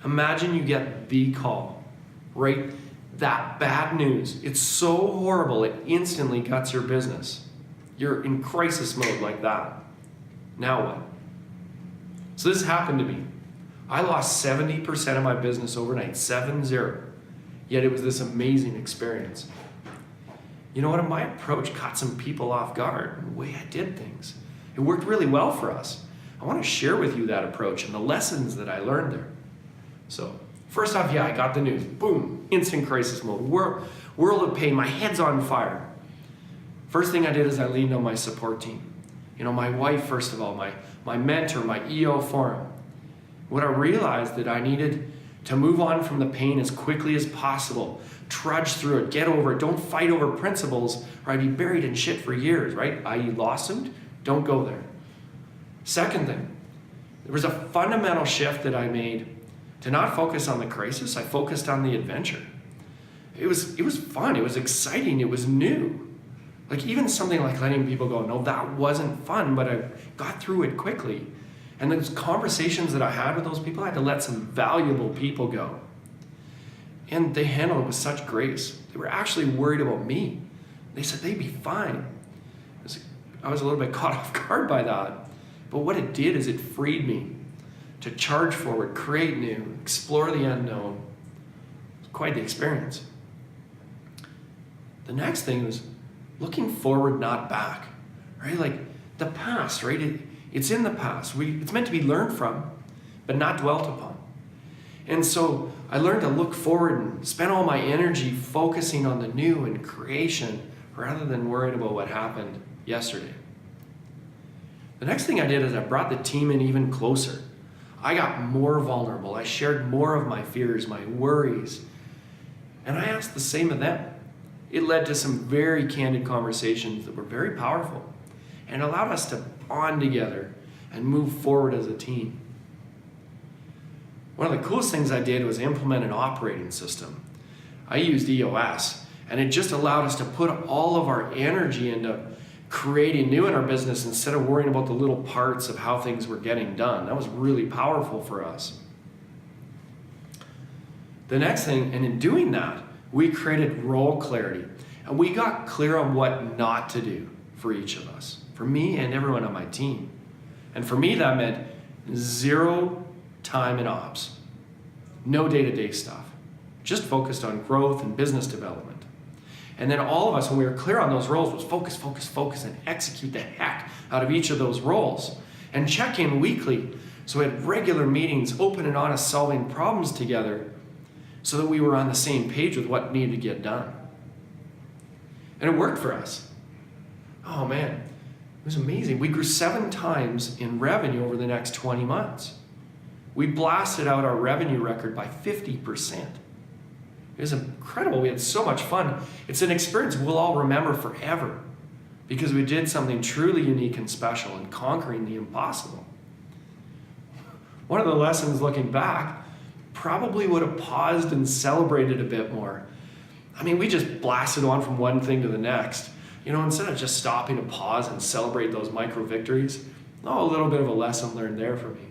Imagine you get the call, right? That bad news. It's so horrible, it instantly cuts your business. You're in crisis mode like that. Now what? So this happened to me. I lost 70% of my business overnight, 7-0. Yet it was this amazing experience. You know what? My approach caught some people off guard, the way I did things. It worked really well for us. I want to share with you that approach and the lessons that I learned there. So, first off, I got the news. Boom, instant crisis mode. World of pain, my head's on fire. First thing I did is I leaned on my support team. You know, my wife, first of all, my mentor, my EO forum. What I realized that I needed to move on from the pain as quickly as possible, trudge through it, get over it, don't fight over principles or I'd be buried in shit for years, right? I.e. lawsuit, don't go there. Second thing, there was a fundamental shift that I made to not focus on the crisis, I focused on the adventure. It was fun, it was exciting, it was new. Like even something like letting people go, no, that wasn't fun, but I got through it quickly. And those conversations that I had with those people, I had to let some valuable people go. And they handled it with such grace. They were actually worried about me. They said they'd be fine. I was a little bit caught off guard by that. But what it did is it freed me to charge forward, create new, explore the unknown. It was quite the experience. The next thing was looking forward, not back, right? Like the past, right? It's in the past. It's meant to be learned from, but not dwelt upon. And so I learned to look forward and spend all my energy focusing on the new and creation rather than worrying about what happened yesterday. The next thing I did is I brought the team in even closer. I got more vulnerable. I shared more of my fears, my worries, and I asked the same of them. It led to some very candid conversations that were very powerful and allowed us to bond together and move forward as a team. One of the coolest things I did was implement an operating system. I used EOS, and it just allowed us to put all of our energy into creating new in our business instead of worrying about the little parts of how things were getting done. That was really powerful for us. The next thing, and in doing that, we created role clarity, and we got clear on what not to do for each of us, for me and everyone on my team. And for me, that meant 0 time in ops, no day-to-day stuff, just focused on growth and business development. And then all of us, when we were clear on those roles, was focus, focus, focus, and execute the heck out of each of those roles. And check in weekly, so we had regular meetings, open and honest, solving problems together, so that we were on the same page with what needed to get done. And it worked for us. Oh man, it was amazing. We grew 7 times in revenue over the next 20 months. We blasted out our revenue record by 50%. It was incredible. We had so much fun. It's an experience we'll all remember forever because we did something truly unique and special in conquering the impossible. One of the lessons looking back, probably would have paused and celebrated a bit more. I mean, we just blasted on from one thing to the next. You know, instead of just stopping to pause and celebrate those micro victories, a little bit of a lesson learned there for me.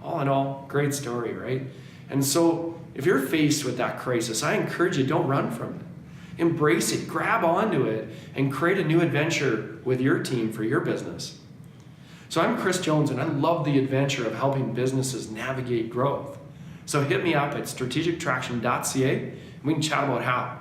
All in all, great story, right? And so if you're faced with that crisis, I encourage you, don't run from it. Embrace it, grab onto it, and create a new adventure with your team for your business. So I'm Chris Jones, and I love the adventure of helping businesses navigate growth. So hit me up at strategictraction.ca, and we can chat about how.